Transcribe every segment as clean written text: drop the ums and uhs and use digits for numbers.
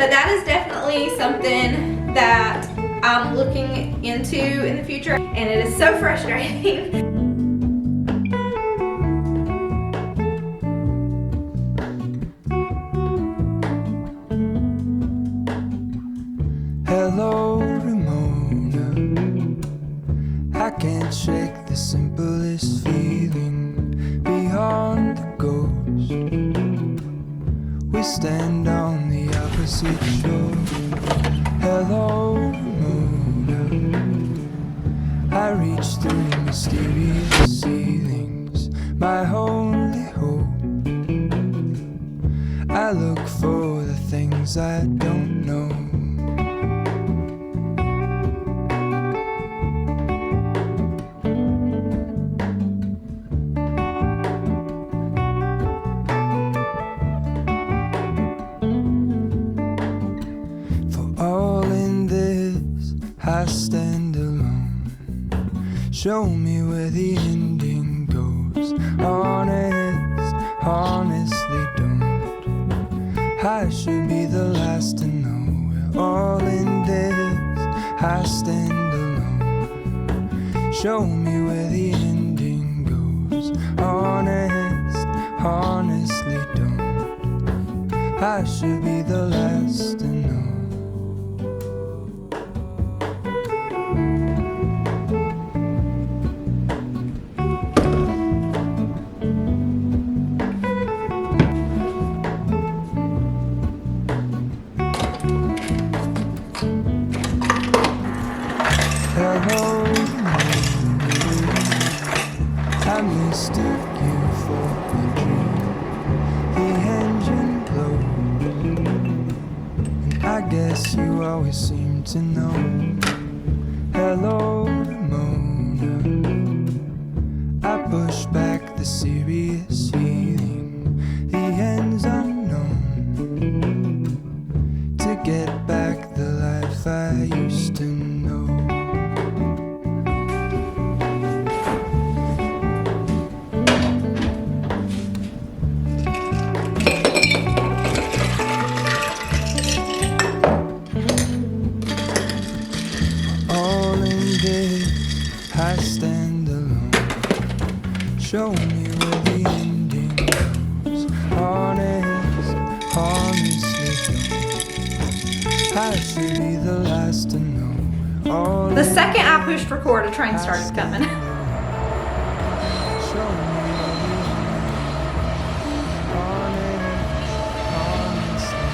But that is definitely something that I'm looking into in the future, and it is so frustrating. Hello, Ramona. I can't shake the simplest feeling beyond the ghost. We stand on the opposite shore. Hello, Ramona. I reach through mysterious ceilings, my only hope. I look for the things I don't know. I stand alone. Show me where the ending goes. Honest, honestly don't. I should be the last to know. We're all in this. I stand alone. Show me where the ending goes. Honest, honestly don't. I should be the last to know. Hello, I mistook you for a dream. The engine blows, and I guess you always seem to know. Hello, Ramona. I push back the serious feeling. The end's unknown. To get back the life I used to know. I stand alone. Show me where the ending goes. Honest, honestly don't. I should be the last to know. All The second I pushed record, a train started coming. Show me where the honest, honestly.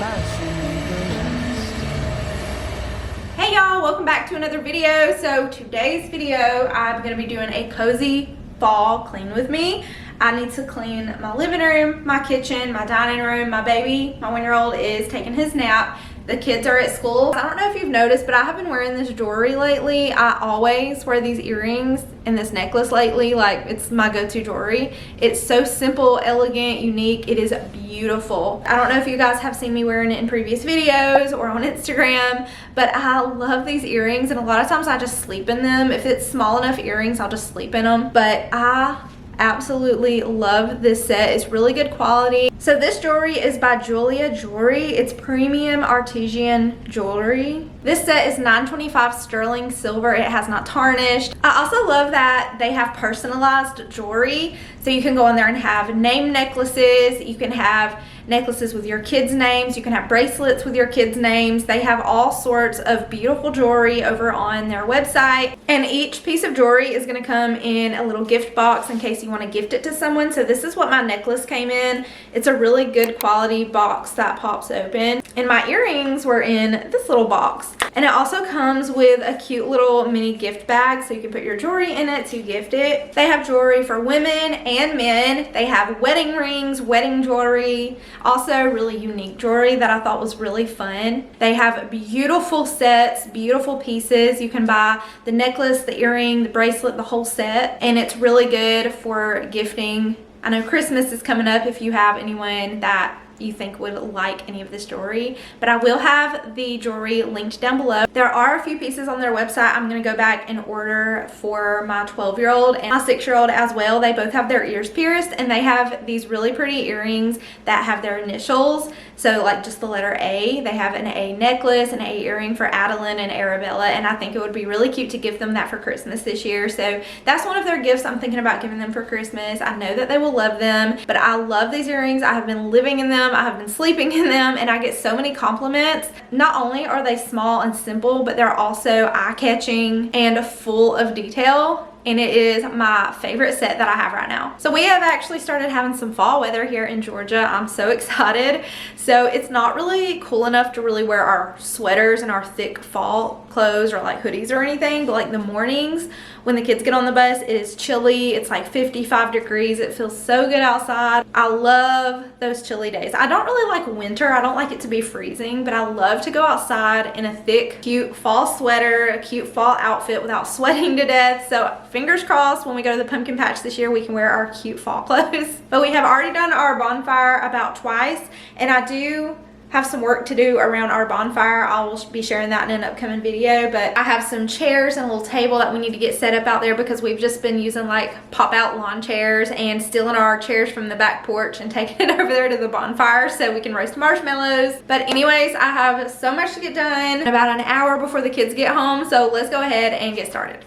I should be the last to know. Hey y'all, welcome back to another video. So today's video, I'm gonna be doing a cozy fall clean with me. I need to clean my living room, my kitchen, my dining room. My baby, my 1-year-old, is taking his nap. The kids are at school. I don't know if you've noticed, but I have been wearing this jewelry lately. I always wear these earrings and this necklace lately. Like, it's my go-to jewelry. It's so simple, elegant, unique. It is beautiful. I don't know if you guys have seen me wearing it in previous videos or on Instagram, but I love these earrings, and a lot of times I just sleep in them. If it's small enough earrings, I'll just sleep in them. But I absolutely love this set. It's really good quality. So this jewelry is by Jeulia Jewelry. It's premium artisan jewelry. This set is $925 sterling silver. It has not tarnished. I also love that they have personalized jewelry. So you can go in there and have name necklaces. You can have necklaces with your kids' names. You can have bracelets with your kids' names. They have all sorts of beautiful jewelry over on their website. And each piece of jewelry is gonna come in a little gift box in case you wanna gift it to someone. So this is what my necklace came in. It's a really good quality box that pops open. And my earrings were in this little box. And it also comes with a cute little mini gift bag, so you can put your jewelry in it to gift it. They have jewelry for women and men. They have wedding rings, wedding jewelry, also really unique jewelry that I thought was really fun. They have beautiful sets, beautiful pieces. You can buy the necklace, the earring, the bracelet, the whole set, and it's really good for gifting. I know Christmas is coming up if you have anyone that you think would like any of this jewelry. But I will have the jewelry linked down below. There are a few pieces on their website I'm going to go back and order for my 12-year-old and my 6-year-old as well. They both have their ears pierced, and they have these really pretty earrings that have their initials. So like just the letter A. They have an A necklace, an A earring for Adeline and Arabella, and I think it would be really cute to give them that for Christmas this year. So that's one of their gifts I'm thinking about giving them for Christmas. I know that they will love them, but I love these earrings. I have been living in them, I have been sleeping in them, and I get so many compliments. Not only are they small and simple, but they're also eye-catching and full of detail. And it is my favorite set that I have right now. So we have actually started having some fall weather here in Georgia. I'm so excited. So it's not really cool enough to really wear our sweaters and our thick fall clothes or like hoodies or anything, but like the mornings when the kids get on the bus, it is chilly. It's like 55 degrees. It feels so good outside. I love those chilly days. I don't really like winter. I don't like it to be freezing, but I love to go outside in a thick, cute fall sweater, a cute fall outfit without sweating to death. So fingers crossed when we go to the pumpkin patch this year, we can wear our cute fall clothes. But we have already done our bonfire about twice, and I do have some work to do around our bonfire. I will be sharing that in an upcoming video, but I have some chairs and a little table that we need to get set up out there because we've just been using like pop out lawn chairs and stealing our chairs from the back porch and taking it over there to the bonfire so we can roast marshmallows. But anyways, I have so much to get done, about an hour before the kids get home, so let's go ahead and get started.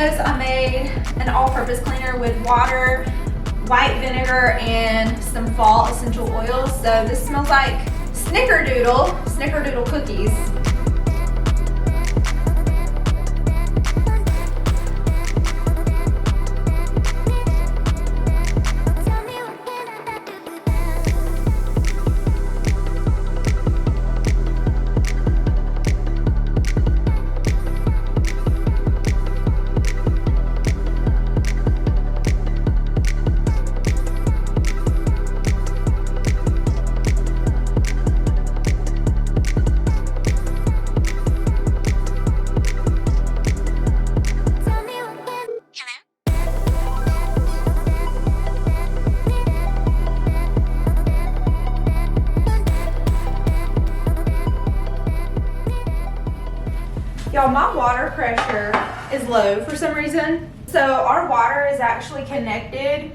I made an all-purpose cleaner with water, white vinegar, and some fall essential oils. So this smells like snickerdoodle cookies. Y'all, my water pressure is low for some reason. So our water is actually connected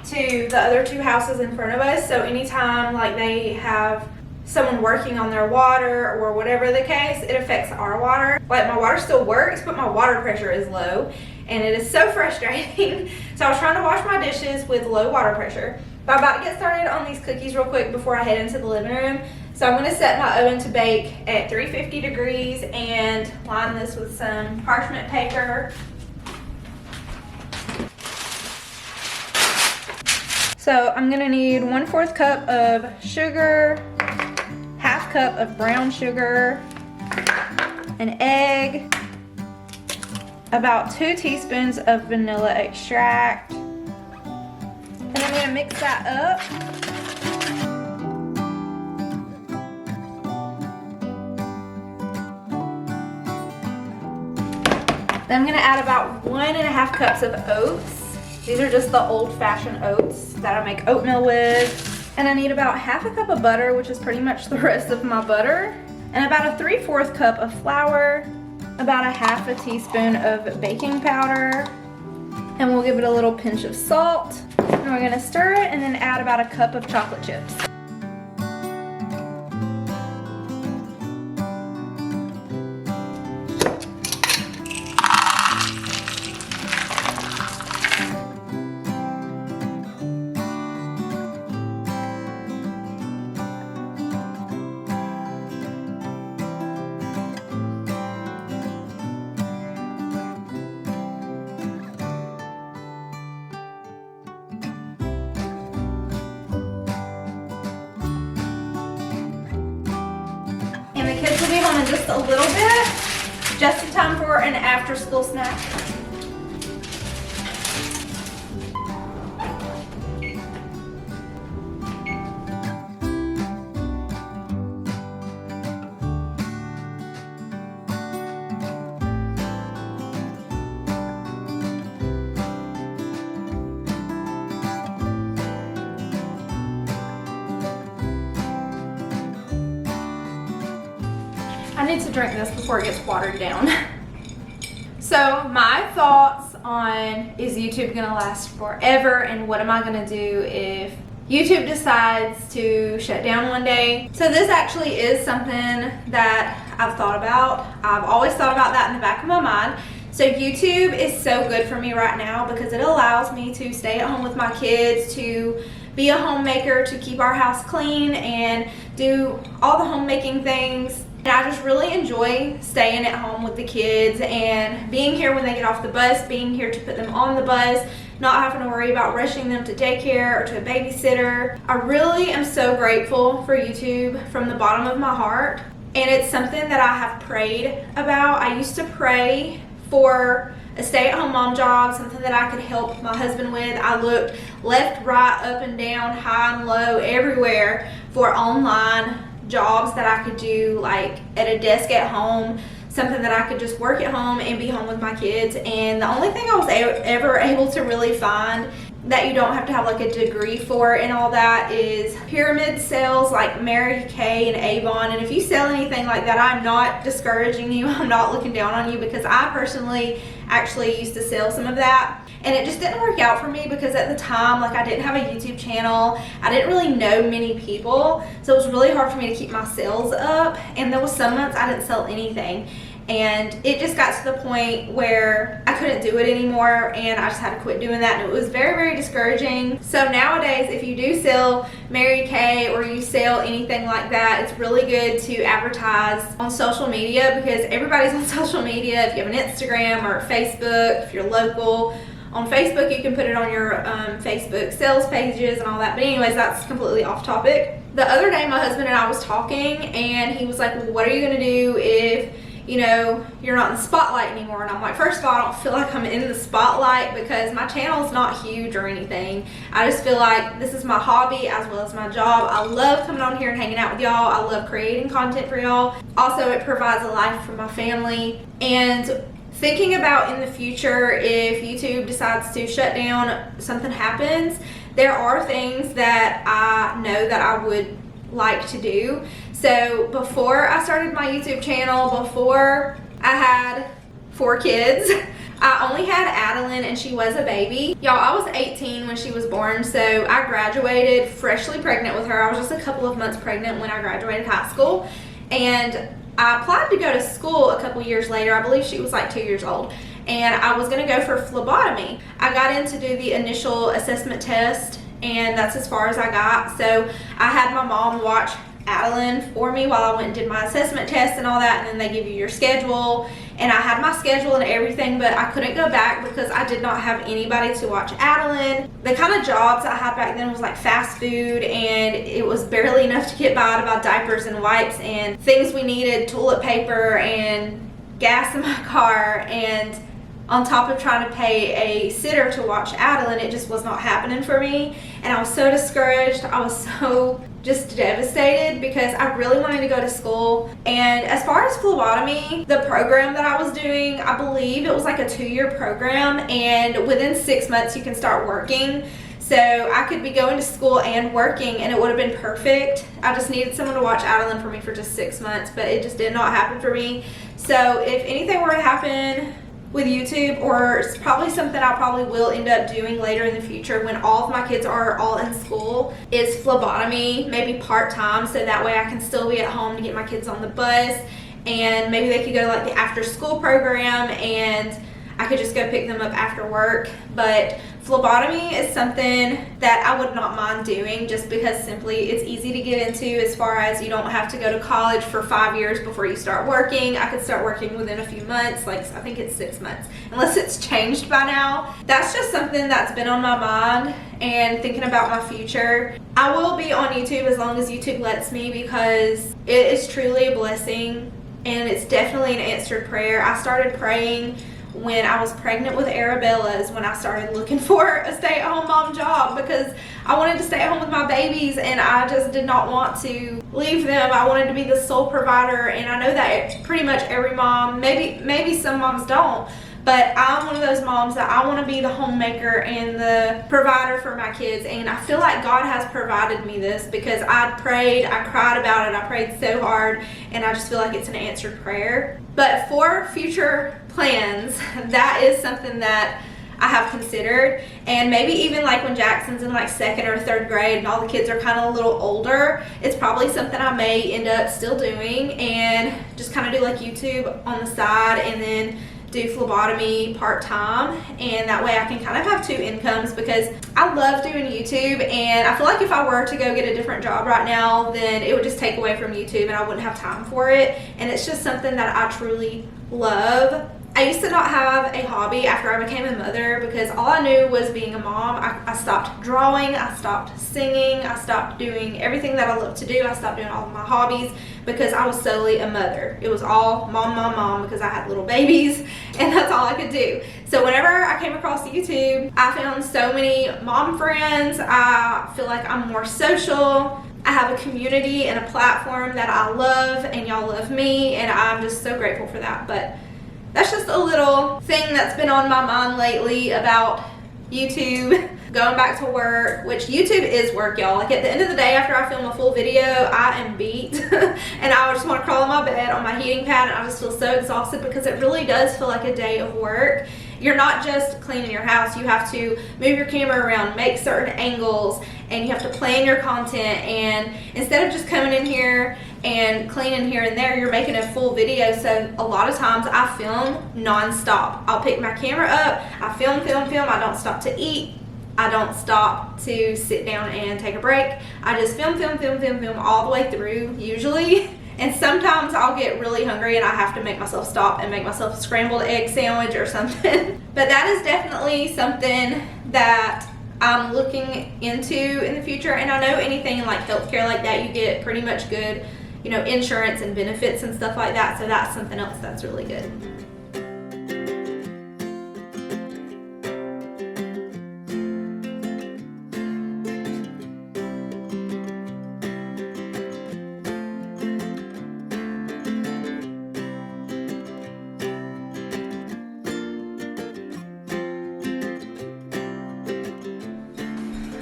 to the other two houses in front of us. So anytime like they have someone working on their water or whatever the case, it affects our water. Like my water still works, but my water pressure is low, and it is so frustrating. So I was trying to wash my dishes with low water pressure. But I'm about to get started on these cookies real quick before I head into the living room. So I'm going to set my oven to bake at 350 degrees and line this with some parchment paper. So I'm going to need 1/4 cup of sugar, 1/2 cup of brown sugar, an egg, about 2 teaspoons of vanilla extract, and I'm going to mix that up. Then I'm gonna add about 1.5 cups of oats. These are just the old-fashioned oats that I make oatmeal with. And I need about 1/2 cup of butter, which is pretty much the rest of my butter. And about a 3/4 cup of flour, about a 1/2 teaspoon of baking powder. And we'll give it a little pinch of salt. And we're gonna stir it and then add about a cup of chocolate chips. in just a little bit, just in time for an after-school snack. I need to drink this before it gets watered down. So my thoughts on, is YouTube gonna last forever, and what am I gonna do if YouTube decides to shut down one day? So this actually is something that I've thought about. I've always thought about that in the back of my mind. So YouTube is so good for me right now because it allows me to stay at home with my kids, to be a homemaker, to keep our house clean and do all the homemaking things. And I just really enjoy staying at home with the kids and being here when they get off the bus, being here to put them on the bus, not having to worry about rushing them to daycare or to a babysitter. I really am so grateful for YouTube from the bottom of my heart. And it's something that I have prayed about. I used to pray for a stay-at-home mom job, something that I could help my husband with. I looked left, right, up and down, high and low, everywhere for online jobs that I could do, like at a desk at home, something that I could just work at home and be home with my kids. And the only thing I was ever able to really find that you don't have to have like a degree for and all that is pyramid sales, like Mary Kay and Avon. And if you sell anything like that, I'm not discouraging you, I'm not looking down on you, because I personally actually used to sell some of that. And it just didn't work out for me because at the time, like, I didn't have a YouTube channel. I didn't really know many people. So it was really hard for me to keep my sales up. And there was some months I didn't sell anything. And it just got to the point where I couldn't do it anymore and I just had to quit doing that, and it was very, very discouraging. So nowadays, if you do sell Mary Kay or you sell anything like that, it's really good to advertise on social media, because everybody's on social media. If you have an Instagram or Facebook, if you're local, on Facebook you can put it on your Facebook sales pages and all that. But anyways, that's completely off topic. The other day my husband and I was talking and he was like, well, what are you gonna do if, you know, you're not in the spotlight anymore? And I'm like, first of all, I don't feel like I'm in the spotlight because my channel is not huge or anything. I just feel like this is my hobby as well as my job. I love coming on here and hanging out with y'all. I love creating content for y'all. Also, it provides a life for my family. And thinking about in the future, if YouTube decides to shut down, something happens, there are things that I know that I would like to do. So before I started my YouTube channel, before I had 4 kids, I only had Adeline and she was a baby. Y'all, I was 18 when she was born, so I graduated freshly pregnant with her. I was just a couple of months pregnant when I graduated high school. And I applied to go to school a couple years later. I believe she was like 2 years old. And I was gonna go for phlebotomy. I got in to do the initial assessment test, and that's as far as I got. So I had my mom watch Adeline for me while I went and did my assessment test and all that, and then they give you your schedule. And I had my schedule and everything, but I couldn't go back because I did not have anybody to watch Adeline. The kind of jobs I had back then was like fast food, and it was barely enough to get by to buy diapers and wipes and things we needed, toilet paper and gas in my car. And on top of trying to pay a sitter to watch Adeline, it just was not happening for me. And I was so discouraged. I was so just devastated because I really wanted to go to school. And as far as phlebotomy, the program that I was doing, I believe it was like a 2-year program, and within 6 months you can start working. So I could be going to school and working, and it would have been perfect. I just needed someone to watch Adeline for me for just 6 months, but it just did not happen for me. So if anything were to happen with YouTube, or it's probably something I probably will end up doing later in the future when all of my kids are all in school, is phlebotomy, maybe part-time, so that way I can still be at home to get my kids on the bus, and maybe they could go to like the after school program and I could just go pick them up after work. But phlebotomy is something that I would not mind doing, just because simply it's easy to get into, as far as you don't have to go to college for 5 years before you start working. I could start working within a few months, like I think it's 6 months, unless it's changed by now. That's just something that's been on my mind and thinking about my future. I will be on YouTube as long as YouTube lets me, because it is truly a blessing and it's definitely an answered prayer. I started praying when I was pregnant with Arabella's, when I started looking for a stay-at-home mom job, because I wanted to stay at home with my babies and I just did not want to leave them. I wanted to be the sole provider, and I know that pretty much every mom, maybe some moms don't, but I'm one of those moms that I want to be the homemaker and the provider for my kids, and I feel like God has provided me this because I prayed, I cried about it, I prayed so hard, and I just feel like it's an answered prayer. But for future plans, that is something that I have considered, and maybe even like when Jackson's in like 2nd or 3rd grade and all the kids are kind of a little older, it's probably something I may end up still doing, and just kind of do like YouTube on the side and then do phlebotomy part-time, and that way I can kind of have 2 incomes, because I love doing YouTube, and I feel like if I were to go get a different job right now, then it would just take away from YouTube and I wouldn't have time for it, and it's just something that I truly love. I used to not have a hobby after I became a mother because all I knew was being a mom. I stopped drawing, I stopped singing, I stopped doing everything that I love to do. I stopped doing all of my hobbies because I was solely a mother. It was all mom, mom, mom, because I had little babies and that's all I could do. So whenever I came across YouTube, I found so many mom friends. I feel like I'm more social. I have a community and a platform that I love, and y'all love me, and I'm just so grateful for that. But that's just a little thing that's been on my mind lately about YouTube, going back to work, which YouTube is work, y'all. Like at the end of the day, after I film a full video, I am beat and I just want to crawl in my bed on my heating pad, and I just feel so exhausted because it really does feel like a day of work. You're not just cleaning your house, you have to move your camera around, make certain angles, and you have to plan your content, and instead of just coming in here and cleaning here and there, you're making a full video. So a lot of times I film non-stop. I'll pick my camera up, I film, I don't stop to eat, I don't stop to sit down and take a break. I just film all the way through usually. And sometimes I'll get really hungry and I have to make myself stop and make myself a scrambled egg sandwich or something. But that is definitely something that I'm looking into in the future. And I know anything like healthcare like that, you get pretty much good, you know, insurance and benefits and stuff like that. So that's something else that's really good.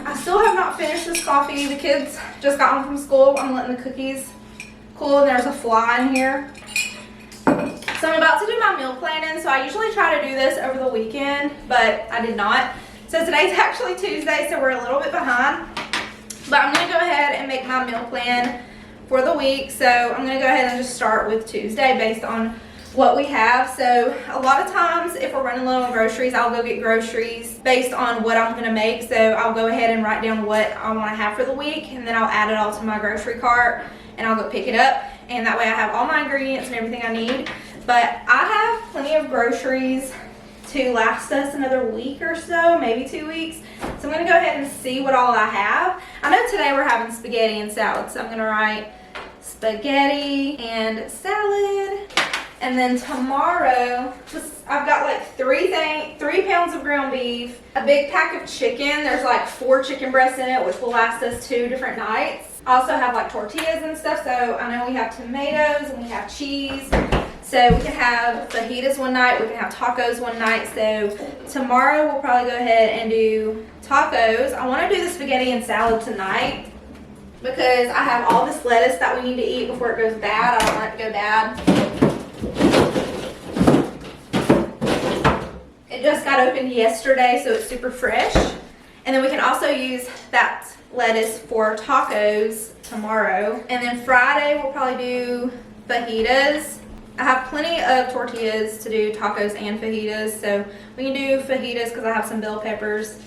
I still have not finished this coffee. The kids just got home from school. I'm letting the cookies cool, and there's a fly in here. So I'm about to do my meal planning. So I usually try to do this over the weekend, but I did not. So today's actually Tuesday, so we're a little bit behind. But I'm gonna go ahead and make my meal plan for the week. So I'm gonna go ahead and just start with Tuesday based on what we have. So a lot of times if we're running low on groceries, I'll go get groceries based on what I'm gonna make. So I'll go ahead and write down what I want to have for the week, and then I'll add it all to my grocery cart and I'll go pick it up, and that way I have all my ingredients and everything I need. But I have plenty of groceries to last us another week or so, maybe 2 weeks. So I'm gonna go ahead and see what all I have. I know today we're having spaghetti and salad, so I'm gonna write spaghetti and salad. And then tomorrow, I've got like 3 pounds of ground beef, a big pack of chicken. There's like 4 chicken breasts in it, which will last us 2 different nights. I also have like tortillas and stuff. So I know we have tomatoes and we have cheese. So we can have fajitas one night, we can have tacos one night. So tomorrow we'll probably go ahead and do tacos. I want to do the spaghetti and salad tonight because I have all this lettuce that we need to eat before it goes bad. I don't want it to go bad. It just got opened yesterday, so it's super fresh. And then we can also use that lettuce for tacos tomorrow. And then Friday we'll probably do fajitas. I have plenty of tortillas to do tacos and fajitas, so we can do fajitas because I have some bell peppers.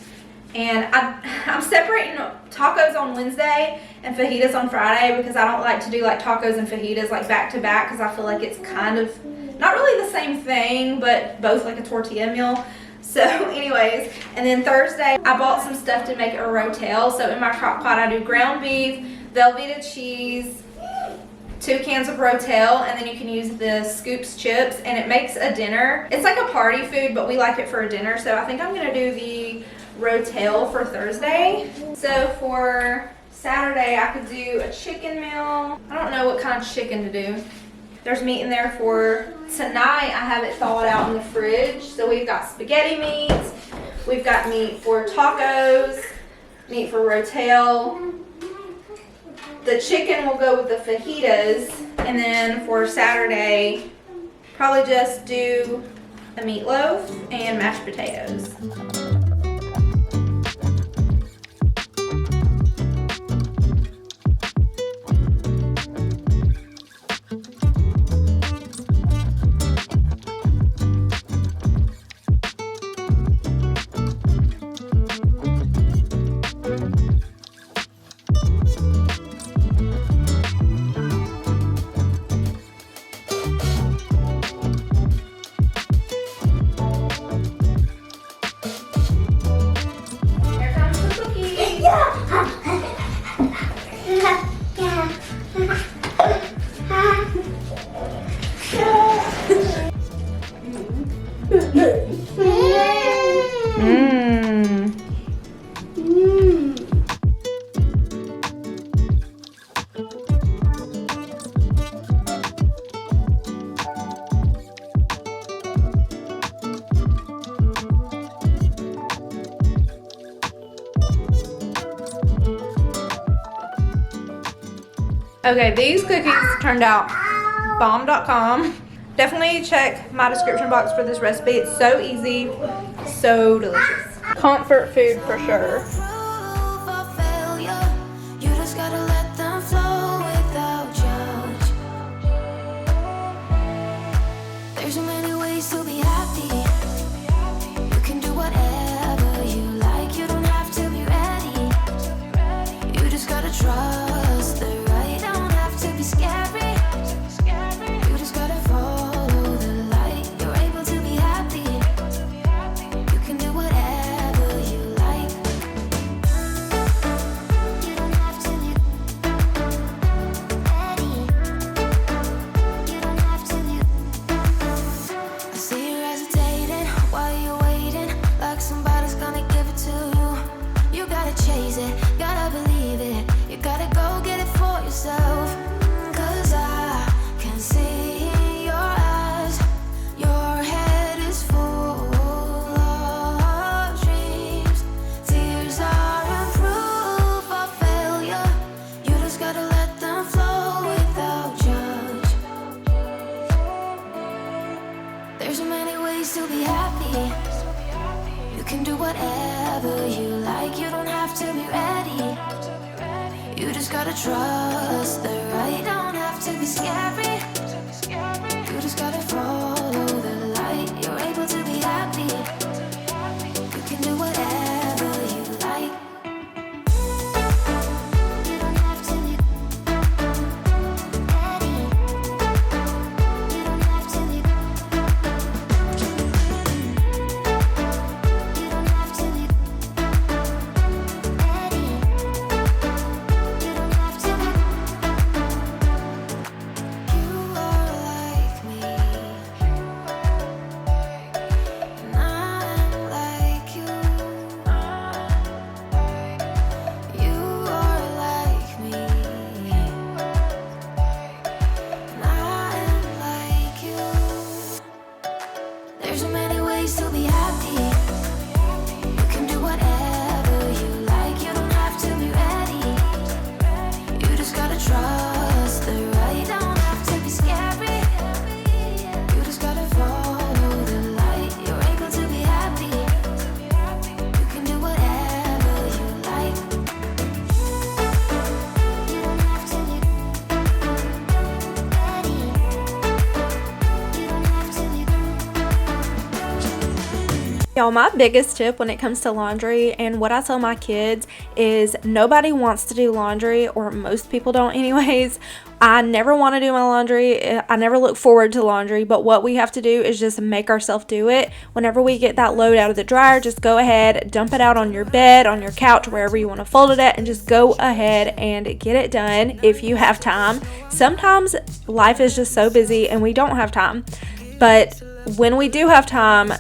And I'm separating tacos on Wednesday and fajitas on Friday because I don't like to do like tacos and fajitas like back to back, because I feel like it's kind of not really the same thing, but both like a tortilla meal. So anyways, and then Thursday I bought some stuff to make a rotel. So in my crock pot I do ground beef, Velveeta cheese, 2 cans of Rotel, and then you can use the Scoops chips, and it makes a dinner. It's like a party food, but we like it for a dinner, so I think I'm gonna do the Rotel for Thursday. So for Saturday, I could do a chicken meal. I don't know what kind of chicken to do. There's meat in there for tonight. I have it thawed out in the fridge. So we've got spaghetti meat, we've got meat for tacos, meat for Rotel. The chicken will go with the fajitas, and then for Saturday, probably just do a meatloaf and mashed potatoes. Okay, these cookies turned out bomb.com. Definitely check my description box for this recipe. It's so easy, so delicious. Comfort food for sure. There's so many ways to be happy. You can do whatever you like. You don't have to be ready. You just gotta trust the right. Don't have to be scary. You just gotta follow the light. You're able to be happy. You can do whatever you like. You don't have to be ready. You don't have to be. I see you hesitating while you're waiting, like somebody's gonna give it to you. You gotta chase it, gotta believe it. You gotta go get it for yourself. 'Cause I can see in your eyes, your head is full of dreams. Tears aren't proof of failure. You just gotta let them flow without judge. There's so many ways to be happy. You can do whatever you like. You don't have to be ready. You just gotta trust the right. Don't have to be scary. You just gotta follow the light. You're able to be happy. You can do whatever you like. You don't have to be ready. You don't have to be. You don't have to be ready. You don't have to be. You Y'all, my biggest tip when it comes to laundry and what I tell my kids is nobody wants to do laundry, or most people don't anyways. I never want to do my laundry. I never look forward to laundry, but what we have to do is just make ourselves do it. Whenever we get that load out of the dryer, just go ahead, dump it out on your bed, on your couch, wherever you want to fold it at, and just go ahead and get it done if you have time. Sometimes life is just so busy and we don't have time, but when we do have time,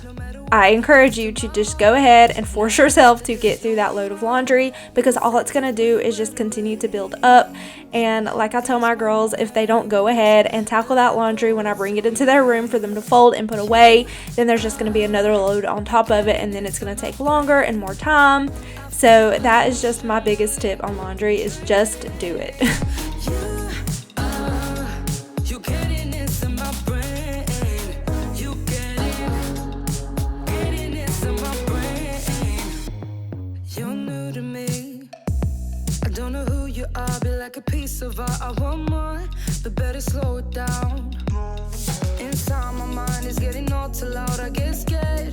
I encourage you to just go ahead and force yourself to get through that load of laundry, because all it's going to do is just continue to build up. And like I tell my girls, if they don't go ahead and tackle that laundry when I bring it into their room for them to fold and put away, then there's just going to be another load on top of it, and then it's going to take longer and more time. So that is just my biggest tip on laundry, is just do it. Like a piece of art, I want more, but better slow it down. Inside my mind is getting all too loud, I get scared.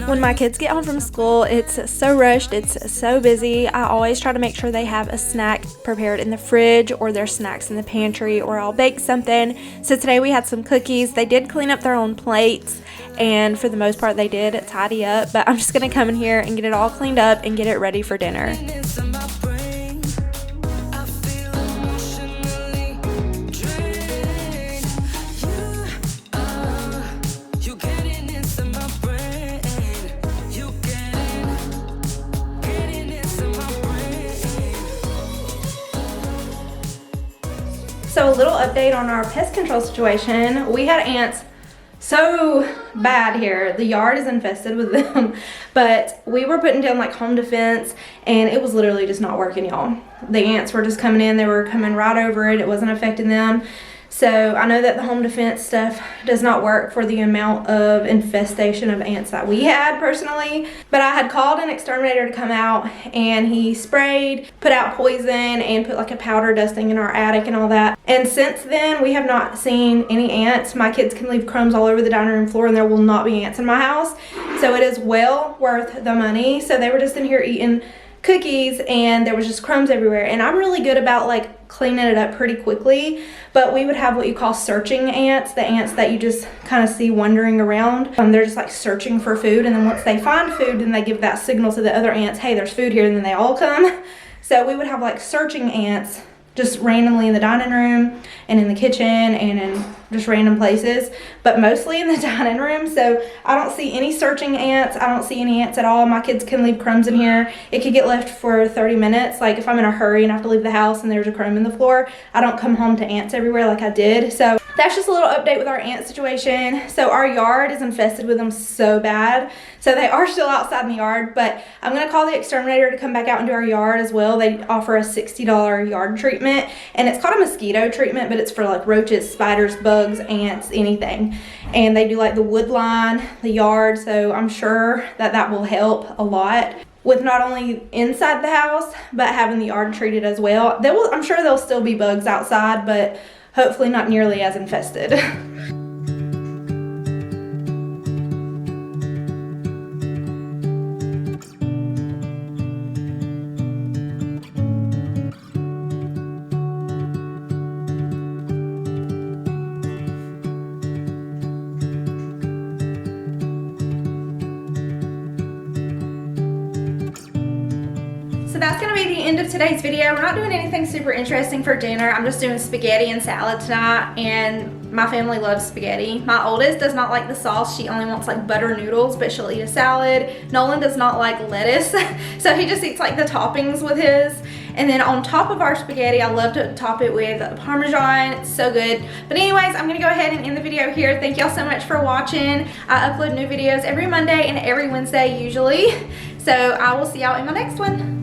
When my kids get home from school, it's so rushed, it's so busy. I always try to make sure they have a snack prepared in the fridge, or their snacks in the pantry, or I'll bake something. So today we had some cookies. They did clean up their own plates, and for the most part they did tidy up, but I'm just gonna come in here and get it all cleaned up and get it ready for dinner. So a little update on our pest control situation. We had ants so bad here. The yard is infested with them, but we were putting down like home defense and it was literally just not working, y'all. The ants were just coming in, they were coming right over it. It wasn't affecting them. So I know that the home defense stuff does not work for the amount of infestation of ants that we had personally. But I had called an exterminator to come out, and he sprayed, put out poison, and put like a powder dusting in our attic and all that. And since then, we have not seen any ants. My kids can leave crumbs all over the dining room floor and there will not be ants in my house. So it is well worth the money. So they were just in here eating cookies and there was just crumbs everywhere, and I'm really good about like cleaning it up pretty quickly, but we would have what you call searching ants, the ants that you just kind of see wandering around. They're just like searching for food, and then once they find food, then they give that signal to the other ants, hey, there's food here, and then they all come. So we would have like searching ants just randomly in the dining room and in the kitchen and in just random places, but mostly in the dining room. So I don't see any searching ants. I don't see any ants at all. My kids can leave crumbs in here. It could get left for 30 minutes. Like if I'm in a hurry and I have to leave the house and there's a crumb in the floor, I don't come home to ants everywhere like I did. So that's just a little update with our ant situation. So our yard is infested with them so bad. So they are still outside in the yard, but I'm gonna call the exterminator to come back out and do our yard as well. They offer a $60 yard treatment, and it's called a mosquito treatment, but it's for like roaches, spiders, bugs, ants, anything. And they do like the wood line, the yard, so I'm sure that that will help a lot with not only inside the house, but having the yard treated as well. I'm sure there'll still be bugs outside, but hopefully not nearly as infested. So that's gonna be the end of today's video. We're not doing anything super interesting for dinner. I'm just doing spaghetti and salad tonight, and my family loves spaghetti. My oldest does not like the sauce. She only wants like butter noodles, but she'll eat a salad. Nolan does not like lettuce, so he just eats like the toppings with his. And then on top of our spaghetti, I love to top it with Parmesan. It's so good. But anyways, I'm gonna go ahead and end the video here. Thank y'all so much for watching. I upload new videos every Monday and every Wednesday usually. So I will see y'all in my next one.